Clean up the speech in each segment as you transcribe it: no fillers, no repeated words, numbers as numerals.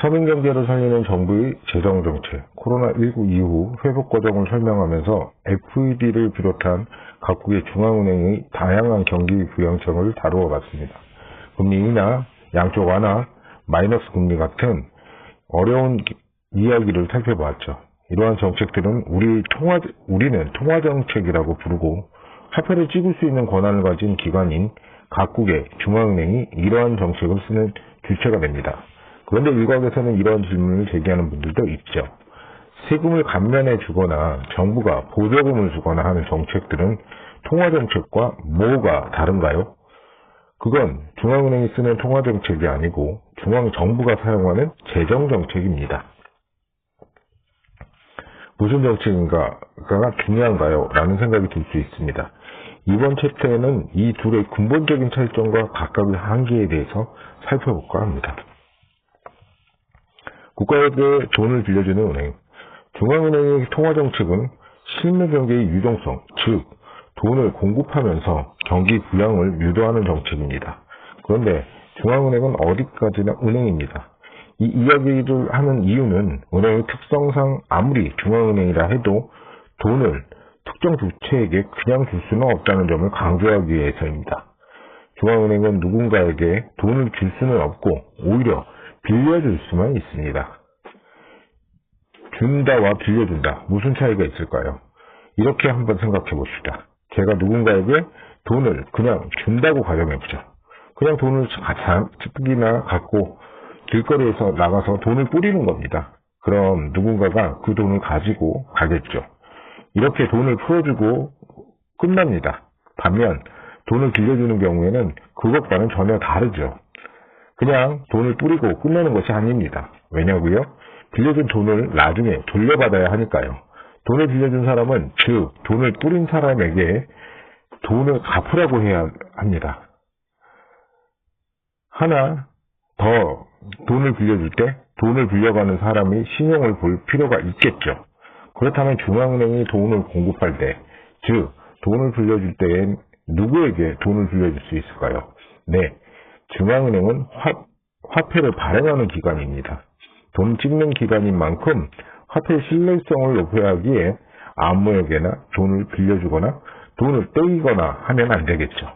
서민경제를 살리는 정부의 재정정책, 코로나19 이후 회복 과정을 설명하면서 FED를 비롯한 각국의 중앙은행의 다양한 경기 부양책을 다루어 봤습니다. 금리 인하, 양쪽 완화, 마이너스 금리 같은 어려운 이야기를 살펴보았죠. 이러한 정책들은 우리는 통화정책이라고 부르고 화폐를 찍을 수 있는 권한을 가진 기관인 각국의 중앙은행이 이러한 정책을 쓰는 주체가 됩니다. 그런데 일각에서는 이러한 질문을 제기하는 분들도 있죠. 세금을 감면해 주거나 정부가 보조금을 주거나 하는 정책들은 통화정책과 뭐가 다른가요? 그건 중앙은행이 쓰는 통화정책이 아니고 중앙정부가 사용하는 재정정책입니다. 무슨 정책인가가 중요한가요? 라는 생각이 들 수 있습니다. 이번 챕터에는 이 둘의 근본적인 차이점과 각각의 한계에 대해서 살펴볼까 합니다. 국가에게 돈을 빌려주는 은행. 중앙은행의 통화정책은 실물 경제의 유동성, 즉 돈을 공급하면서 경기 부양을 유도하는 정책입니다. 그런데 중앙은행은 어디까지나 은행입니다. 이 이야기를 하는 이유는 은행의 특성상 아무리 중앙은행이라 해도 돈을 특정 주체에게 그냥 줄 수는 없다는 점을 강조하기 위해서입니다. 중앙은행은 누군가에게 돈을 줄 수는 없고 오히려 빌려줄 수만 있습니다. 준다와 빌려준다. 무슨 차이가 있을까요? 이렇게 한번 생각해 봅시다. 제가 누군가에게 돈을 그냥 준다고 가정해보죠. 그냥 돈을 자기나 갖고 길거리에서 나가서 돈을 뿌리는 겁니다. 그럼 누군가가 그 돈을 가지고 가겠죠. 이렇게 돈을 풀어주고 끝납니다. 반면 돈을 빌려주는 경우에는 그것과는 전혀 다르죠. 그냥 돈을 뿌리고 끝내는 것이 아닙니다. 왜냐고요? 빌려준 돈을 나중에 돌려받아야 하니까요. 돈을 빌려준 사람은 즉 돈을 뿌린 사람에게 돈을 갚으라고 해야 합니다. 하나 더 돈을 빌려줄 때 돈을 빌려가는 사람이 신용을 볼 필요가 있겠죠. 그렇다면 중앙은행이 돈을 공급할 때, 즉 돈을 빌려줄 때엔 누구에게 돈을 빌려줄 수 있을까요? 네, 중앙은행은 화폐를 발행하는 기관입니다. 돈 찍는 기관인 만큼 화폐의 신뢰성을 높여야 하기에 아무에게나 돈을 빌려주거나 돈을 떼이거나 하면 안 되겠죠.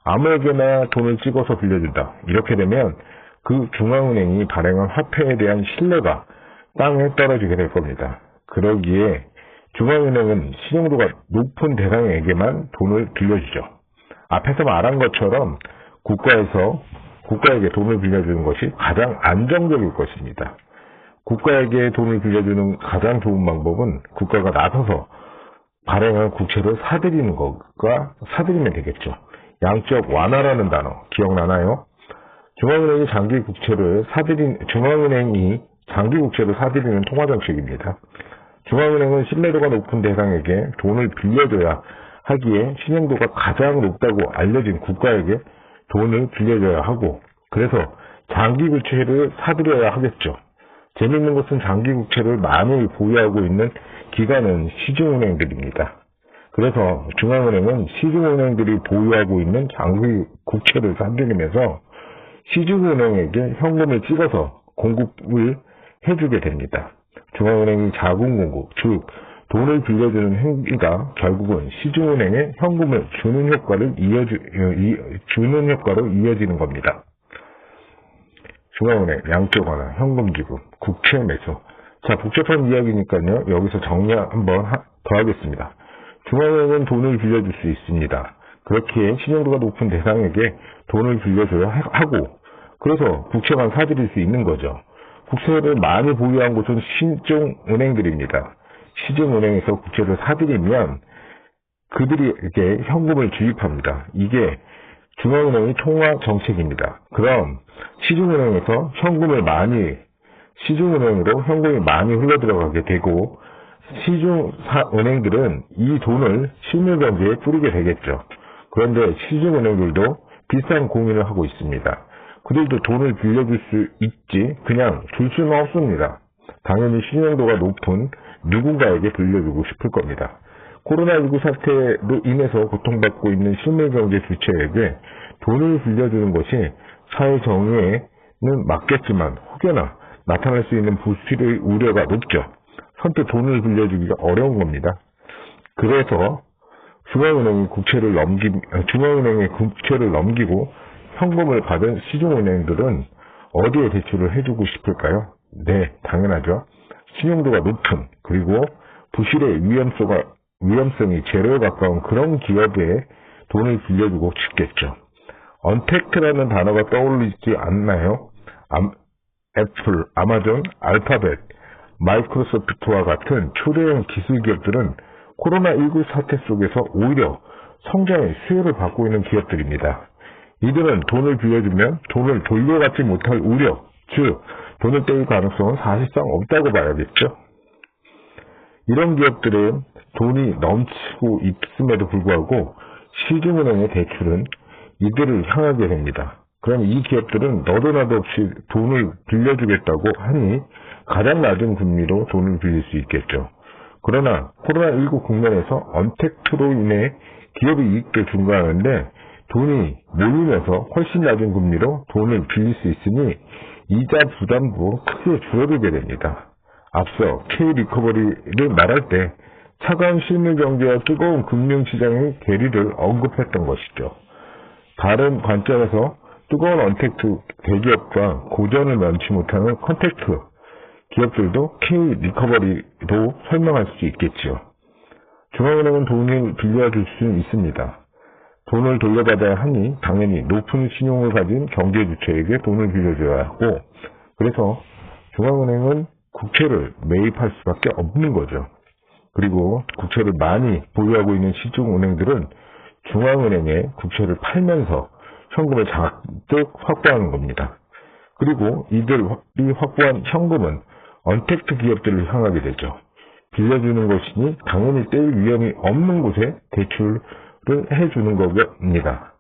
아무에게나 돈을 찍어서 빌려준다. 이렇게 되면 그 중앙은행이 발행한 화폐에 대한 신뢰가 땅에 떨어지게 될 겁니다. 그러기에 중앙은행은 신용도가 높은 대상에게만 돈을 빌려주죠. 앞에서 말한 것처럼 국가에게 돈을 빌려주는 것이 가장 안정적일 것입니다. 국가에게 돈을 빌려주는 가장 좋은 방법은 국가가 나서서 발행한 국채를 사들이면 되겠죠. 양적 완화라는 단어 기억나나요? 중앙은행이 장기 국채를 사들이는 통화정책입니다. 중앙은행은 신뢰도가 높은 대상에게 돈을 빌려줘야 하기에 신용도가 가장 높다고 알려진 국가에게 돈을 빌려줘야 하고, 그래서 장기 국채를 사들여야 하겠죠. 재미있는 것은 장기 국채를 많이 보유하고 있는 기관은 시중은행들입니다. 그래서 중앙은행은 시중은행들이 보유하고 있는 장기 국채를 사들이면서 시중은행에게 현금을 찍어서 공급을 해주게 됩니다. 중앙은행이 자금 공급, 즉 돈을 빌려주는 행위가 결국은 시중은행에 현금을 주는 효과로 이어지는 겁니다. 중앙은행, 양적 완화, 현금 지급, 국채 매수. 자, 복잡한 이야기니까요. 여기서 정리 한번 더 하겠습니다. 중앙은행은 돈을 빌려줄 수 있습니다. 그렇기에 신용도가 높은 대상에게 돈을 빌려줘야 하고, 그래서 국채만 사들일 수 있는 거죠. 국채를 많이 보유한 곳은 시중은행들입니다. 시중은행에서 국채를 사들이면 그들에게 현금을 주입합니다. 이게 중앙은행의 통화 정책입니다. 그럼 시중은행으로 현금이 많이 흘러들어가게 되고 시중은행들은 이 돈을 실물경제에 뿌리게 되겠죠. 그런데 시중은행들도 비슷한 고민을 하고 있습니다. 그들도 돈을 빌려줄 수 있지 그냥 줄 수는 없습니다. 당연히 신용도가 높은 누군가에게 빌려주고 싶을 겁니다. 코로나19 사태로 인해서 고통받고 있는 실물경제 주체에게 돈을 빌려주는 것이 사회 정의에는 맞겠지만 혹여나 나타날 수 있는 부실의 우려가 높죠. 선뜻 돈을 빌려주기가 어려운 겁니다. 그래서 중앙은행에 국채를 넘기고 현금을 받은 시중은행들은 어디에 대출을 해주고 싶을까요? 네, 당연하죠. 신용도가 높은, 그리고 부실의 위험성이 제로에 가까운 그런 기업에 돈을 빌려주고 싶겠죠. 언택트라는 단어가 떠올리지 않나요? 애플, 아마존, 알파벳, 마이크로소프트와 같은 초대형 기술 기업들은 코로나19 사태 속에서 오히려 성장의 수혜를 받고 있는 기업들입니다. 이들은 돈을 빌려주면 돈을 돌려받지 못할 우려, 즉 돈을 떼일 가능성은 사실상 없다고 봐야겠죠. 이런 기업들은 돈이 넘치고 있음에도 불구하고 시중은행의 대출은 이들을 향하게 됩니다. 그럼 이 기업들은 너도 나도 없이 돈을 빌려주겠다고 하니 가장 낮은 금리로 돈을 빌릴 수 있겠죠. 그러나 코로나19 국면에서 언택트로 인해 기업의 이익도 증가하는데 돈이 몰리면서 훨씬 낮은 금리로 돈을 빌릴 수 있으니 이자 부담도 크게 줄어들게 됩니다. 앞서 K-리커버리를 말할 때 차가운 실물 경제와 뜨거운 금융시장의 괴리를 언급했던 것이죠. 다른 관점에서 뜨거운 언택트 대기업과 고전을 면치 못하는 컨택트 기업들도 K-리커버리로 설명할 수 있겠지요. 중앙은행은 돈을 빌려줄 수 있습니다. 돈을 돌려받아야 하니 당연히 높은 신용을 가진 경제주체에게 돈을 빌려줘야 하고, 그래서 중앙은행은 국채를 매입할 수밖에 없는 거죠. 그리고 국채를 많이 보유하고 있는 시중은행들은 중앙은행에 국채를 팔면서 현금을 잔뜩 확보하는 겁니다. 그리고 이들이 확보한 현금은 언택트 기업들을 향하게 되죠. 빌려주는 것이니 당연히 떼일 위험이 없는 곳에 대출을 해주는 겁니다.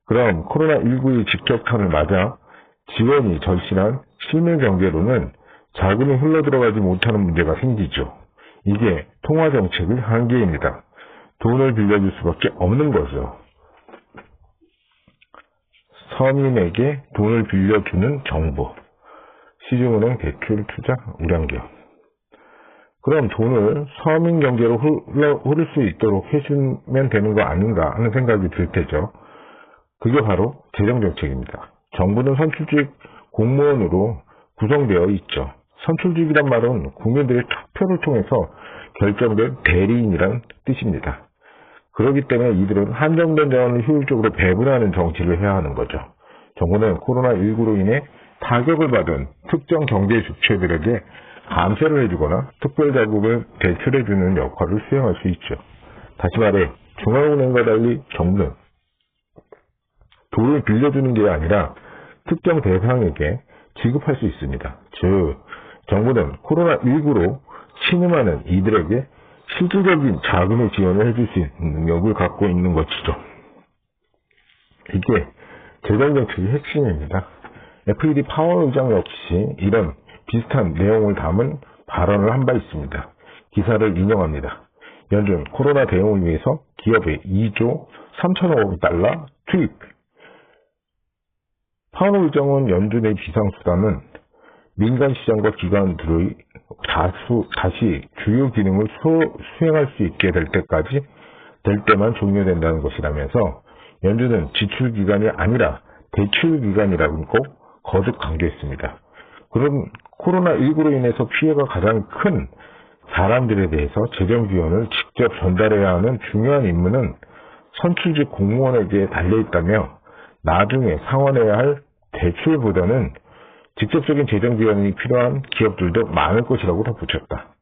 그럼 코로나19의 직격탄을 맞아 지원이 절실한 실물경제로는 자금이 흘러들어가지 못하는 문제가 생기죠. 이게 통화정책의 한계입니다. 돈을 빌려줄 수밖에 없는 거죠. 서민에게 돈을 빌려주는 정부, 시중은행 대출 투자 우량기업. 그럼 돈을 서민 경제로 흐를 수 있도록 해주면 되는 거 아닌가 하는 생각이 들 테죠. 그게 바로 재정정책입니다. 정부는 선출직 공무원으로 구성되어 있죠. 선출직이란 말은 국민들의 투표를 통해서 결정된 대리인이란 뜻입니다. 그렇기 때문에 이들은 한정된 자원을 효율적으로 배분하는 정치를 해야 하는 거죠. 정부는 코로나19로 인해 타격을 받은 특정 경제 주체들에게 감세를 해주거나 특별자금을 대출해주는 역할을 수행할 수 있죠. 다시 말해 중앙은행과 달리 정부는 돈을 빌려주는 게 아니라 특정 대상에게 지급할 수 있습니다. 즉 정부는 코로나19로 신음하는 이들에게 실질적인 자금의 지원을 해줄 수 있는 능력을 갖고 있는 것이죠. 이게 재정정책의 핵심입니다. FED 파월 의장 역시 이런 비슷한 내용을 담은 발언을 한 바 있습니다. 기사를 인용합니다. 연준 코로나 대응을 위해서 기업에 2조 3천억 달러 투입. 파월 의장은 연준의 비상수단은 민간 시장과 기관들의 다시 주요 기능을 수행할 수 있게 될 때만 종료된다는 것이라면서 연준은 지출 기간이 아니라 대출 기간이라고 거듭 강조했습니다. 그런 코로나19로 인해서 피해가 가장 큰 사람들에 대해서 재정 지원을 직접 전달해야 하는 중요한 임무는 선출직 공무원에게 달려있다며 나중에 상환해야 할 대출보다는 직접적인 재정 지원이 필요한 기업들도 많을 것이라고 덧붙였다.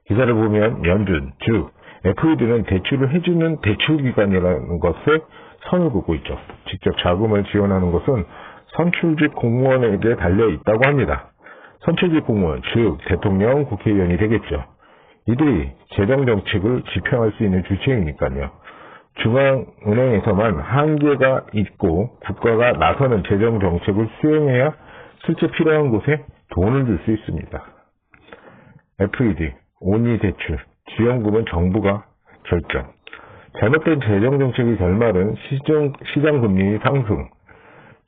기사를 보면 연준, 즉 FED는 대출을 해주는 대출기관이라는 것에 선을 긋고 있죠. 직접 자금을 지원하는 것은 선출직 공무원에게 달려있다고 합니다. 선출직 공무원, 즉 대통령, 국회의원이 되겠죠. 이들이 재정정책을 집행할 수 있는 주체이니까요. 중앙은행에서만 한계가 있고 국가가 나서는 재정정책을 수행해야 실제 필요한 곳에 돈을 줄 수 있습니다. FED, 온이 대출, 지원금은 정부가 결정. 잘못된 재정정책의 결말은 시장금리의 상승.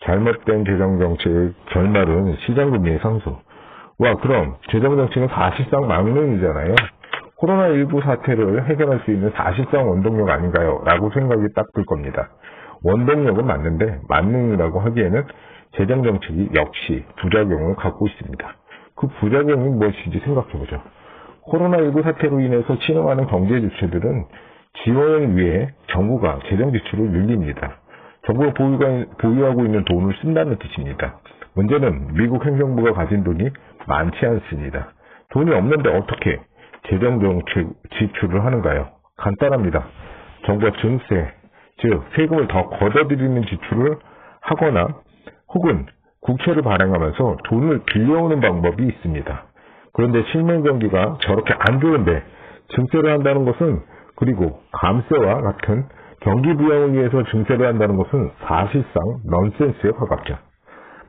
잘못된 재정정책의 결말은 시장금리의 상승. 그럼 재정정책은 사실상 망론이잖아요. 코로나19 사태를 해결할 수 있는 사실상 원동력 아닌가요? 라고 생각이 딱 들 겁니다. 원동력은 맞는데 만능이라고 하기에는 재정정책이 역시 부작용을 갖고 있습니다. 그 부작용이 무엇인지 생각해보죠. 코로나19 사태로 인해서 침해하는 경제 주체들은 지원을 위해 정부가 재정 지출을 늘립니다. 정부가 보유하고 있는 돈을 쓴다는 뜻입니다. 문제는 미국 행정부가 가진 돈이 많지 않습니다. 돈이 없는데 어떻게 재정정책 지출을 하는가요? 간단합니다. 정부가 증세, 즉 세금을 더 걷어들이는 지출을 하거나 혹은 국채를 발행하면서 돈을 빌려오는 방법이 있습니다. 그런데 실물 경기가 저렇게 안 좋은데 증세를 한다는 것은, 그리고 감세와 같은 경기 부양을 위해서 증세를 한다는 것은 사실상 넌센스에 가깝죠.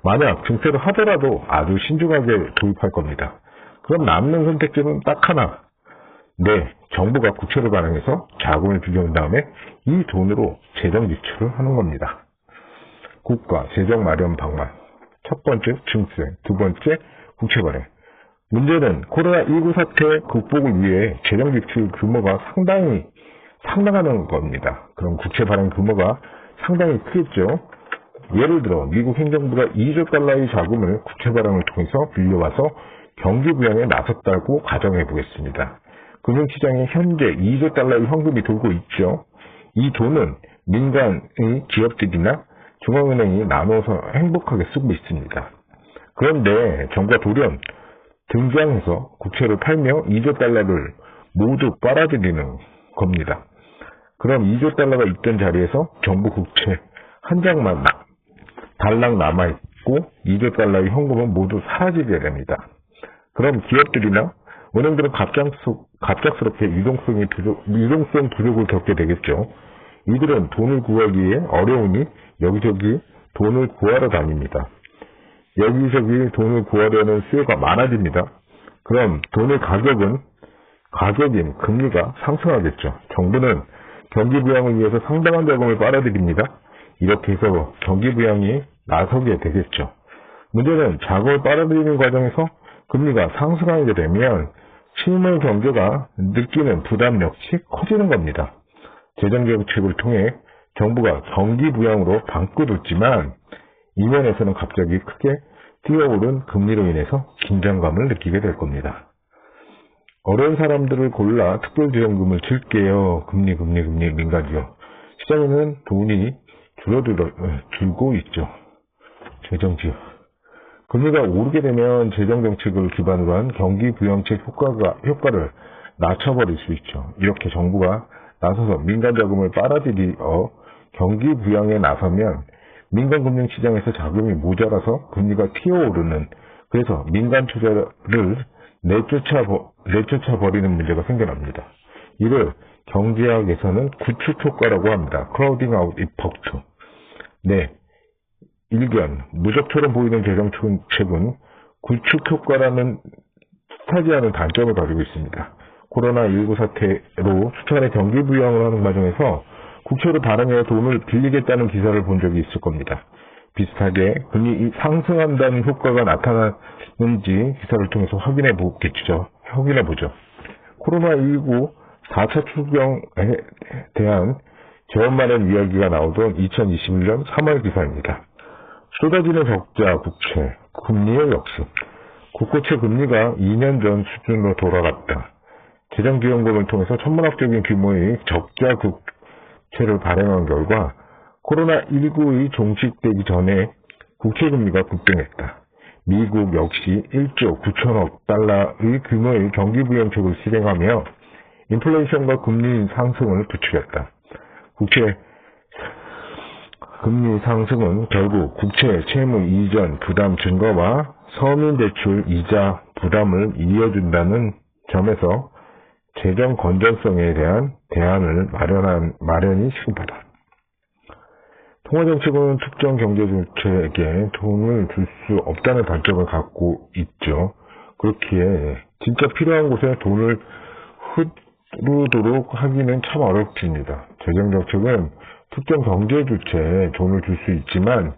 만약 증세를 하더라도 아주 신중하게 도입할 겁니다. 그럼 남는 선택지는 딱 하나. 정부가 국채를 발행해서 자금을 빌려온 다음에 이 돈으로 재정 지출을 하는 겁니다. 국가 재정 마련 방안. 첫 번째 증세, 두 번째 국채 발행. 문제는 코로나19 사태 극복을 위해 재정 지출 규모가 상당하는 겁니다. 그럼 국채 발행 규모가 상당히 크겠죠. 예를 들어 미국 행정부가 2조 달러의 자금을 국채 발행을 통해서 빌려와서 경기 부양에 나섰다고 가정해 보겠습니다. 금융시장에 현재 2조 달러의 현금이 돌고 있죠. 이 돈은 민간의 기업들이나 중앙은행이 나눠서 행복하게 쓰고 있습니다. 그런데 정부가 돌연 등장해서 국채를 팔며 2조 달러를 모두 빨아들이는 겁니다. 그럼 2조 달러가 있던 자리에서 정부 국채 한 장만 달랑 남아있고 2조 달러의 현금은 모두 사라지게 됩니다. 그럼 기업들이나 은행들은 갑작스럽게 유동성 부족을 겪게 되겠죠. 이들은 돈을 구하기에 어려우니 여기저기 돈을 구하러 다닙니다. 여기저기 돈을 구하려는 수요가 많아집니다. 그럼 돈의 가격인 금리가 상승하겠죠. 정부는 경기 부양을 위해서 상당한 자금을 빨아들입니다. 이렇게 해서 경기 부양이 나서게 되겠죠. 문제는 자금을 빨아들이는 과정에서 금리가 상승하게 되면 실물 경제가 느끼는 부담 역시 커지는 겁니다. 재정정책을 통해 정부가 경기 부양으로 방긋웃지만 이면에서는 갑자기 크게 뛰어오른 금리로 인해서 긴장감을 느끼게 될 겁니다. 어려운 사람들을 골라 특별지원금을 줄게요. 금리 민간지원. 시장에는 돈이 줄고 있죠. 재정지원. 금리가 오르게 되면 재정정책을 기반으로 한 경기 부양책 효과를 낮춰버릴 수 있죠. 이렇게 정부가 나서서 민간 자금을 빨아들여 경기 부양에 나서면 민간 금융시장에서 자금이 모자라서 금리가 튀어오르는, 그래서 민간 투자를 내쫓아버리는 문제가 생겨납니다. 이를 경제학에서는 구축 효과라고 합니다. 크라우딩 아웃 이펙트. 일견, 무적처럼 보이는 재정책은 구축 효과라는 스타지하는 단점을 가지고 있습니다. 코로나19 사태로 수차례 경기 부양을 하는 과정에서 국채를 발행해 돈을 빌리겠다는 기사를 본 적이 있을 겁니다. 비슷하게 금리 상승한다는 효과가 나타나는지 기사를 통해서 확인해 보죠. 코로나19 4차 추경에 대한 재원 마련 이야기가 나오던 2021년 3월 기사입니다. 쏟아지는 적자 국채, 금리의 역습. 국고채 금리가 2년 전 수준으로 돌아갔다. 재정지원금을 통해서 천문학적인 규모의 적자 국채를 발행한 결과 코로나19의 종식되기 전에 국채 금리가 급등했다. 미국 역시 1조 9천억 달러의 규모의 경기 부양책을 실행하며 인플레이션과 금리 상승을 부추겼다. 국채 금리 상승은 결국 국채 채무 이전 부담 증가와 서민 대출 이자 부담을 이어준다는 점에서 재정 건전성에 대한 대안을 마련이 시급하다. 통화정책은 특정 경제주체에게 돈을 줄 수 없다는 단점을 갖고 있죠. 그렇기에 진짜 필요한 곳에 돈을 흐르도록 하기는 참 어렵습니다. 재정정책은 특정 경제주체에 돈을 줄 수 있지만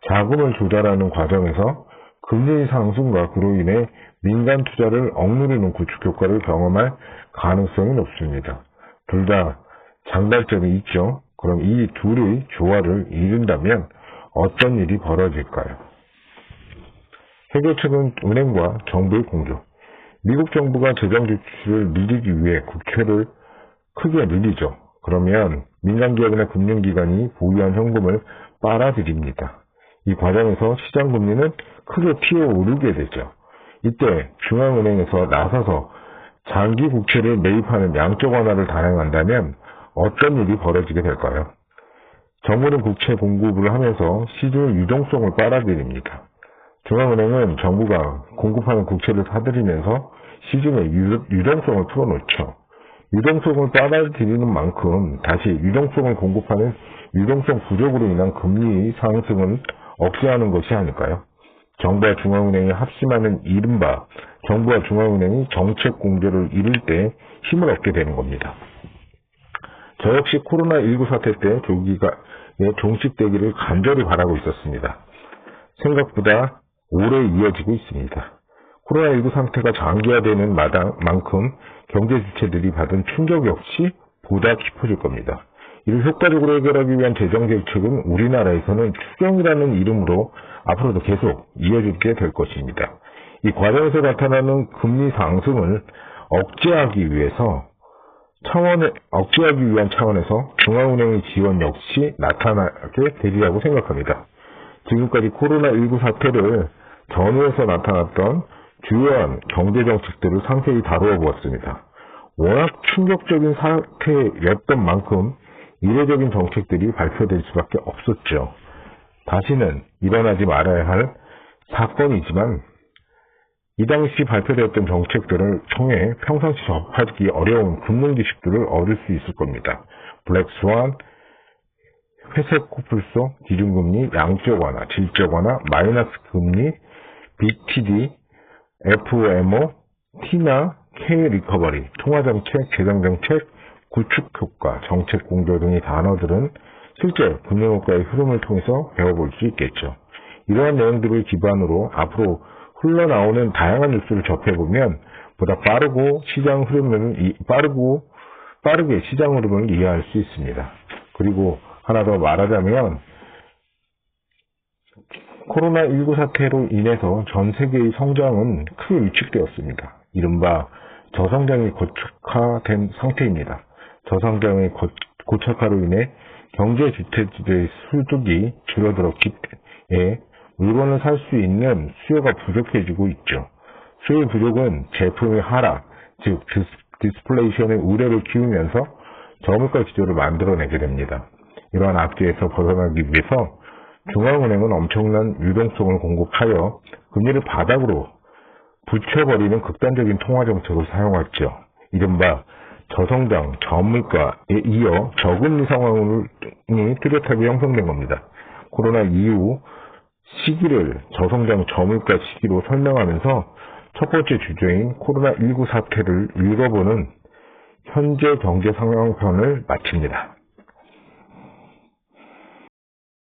자금을 조달하는 과정에서 금리 상승과 그로 인해 민간 투자를 억누르는 구축 효과를 경험할 가능성이 높습니다. 둘 다 장단점이 있죠. 그럼 이 둘의 조화를 이룬다면 어떤 일이 벌어질까요? 해결 측은 은행과 정부의 공조. 미국 정부가 재정 지출을 늘리기 위해 국채를 크게 늘리죠. 그러면 민간 기업이나 금융기관이 보유한 현금을 빨아들입니다. 이 과정에서 시장 금리는 크게 튀어오르게 되죠. 이때 중앙은행에서 나서서 장기 국채를 매입하는 양적 완화를 단행한다면 어떤 일이 벌어지게 될까요? 정부는 국채 공급을 하면서 시중의 유동성을 빨아들입니다. 중앙은행은 정부가 공급하는 국채를 사들이면서 시중의 유동성을 풀어놓죠. 유동성을 빨아들이는 만큼 다시 유동성을 공급하는 유동성 부족으로 인한 금리 상승을 억제하는 것이 아닐까요? 정부와 중앙은행이 합심하는 이른바 정부와 중앙은행이 정책 공조를 이룰 때 힘을 얻게 되는 겁니다. 저 역시 코로나19 사태 때 조기가 종식되기를 간절히 바라고 있었습니다. 생각보다 오래 이어지고 있습니다. 코로나19 상태가 장기화되는 만큼 경제 주체들이 받은 충격 역시 보다 깊어질 겁니다. 이를 효과적으로 해결하기 위한 재정 정책은 우리나라에서는 추경이라는 이름으로 앞으로도 계속 이어지게 될 것입니다. 이 과정에서 나타나는 금리 상승을 억제하기 위한 차원에서 중앙은행의 지원 역시 나타나게 되리라고 생각합니다. 지금까지 코로나19 사태를 전후해서 나타났던 주요한 경제정책들을 상세히 다루어 보았습니다. 워낙 충격적인 사태였던 만큼 이례적인 정책들이 발표될 수밖에 없었죠. 다시는 일어나지 말아야 할 사건이지만 이 당시 발표되었던 정책들을 통해 평상시 접하기 어려운 금융 지식들을 얻을 수 있을 겁니다. 블랙스완, 회색 코뿔소, 기준금리, 양적 완화, 질적 완화, 마이너스 금리, BTD, FOMO, T나 K 리커버리, 통화정책, 재정정책, 구축효과, 정책공조 등의 단어들은 실제 금융효과의 흐름을 통해서 배워볼 수 있겠죠. 이러한 내용들을 기반으로 앞으로 흘러나오는 다양한 뉴스를 접해보면 보다 빠르게 시장 흐름을 이해할 수 있습니다. 그리고 하나 더 말하자면 코로나19 사태로 인해서 전 세계의 성장은 크게 위축되었습니다. 이른바 저성장이 고착화된 상태입니다. 저성장의 고착화로 인해 경제 주체들의 소득이 줄어들었기 때문에 물건을 살 수 있는 수요가 부족해지고 있죠. 수요 부족은 제품의 하락, 즉 디스플레이션의 우려를 키우면서 저물가 기조를 만들어내게 됩니다. 이러한 악재에서 벗어나기 위해서 중앙은행은 엄청난 유동성을 공급하여 금리를 바닥으로 붙여버리는 극단적인 통화정책을 사용했죠. 이른바 저성장, 저물가에 이어 저금리 상황이 뚜렷하게 형성된 겁니다. 코로나 이후 시기를 저성장, 저물가 시기로 설명하면서 첫 번째 주제인 코로나19 사태를 읽어보는 현재 경제 상황편을 마칩니다.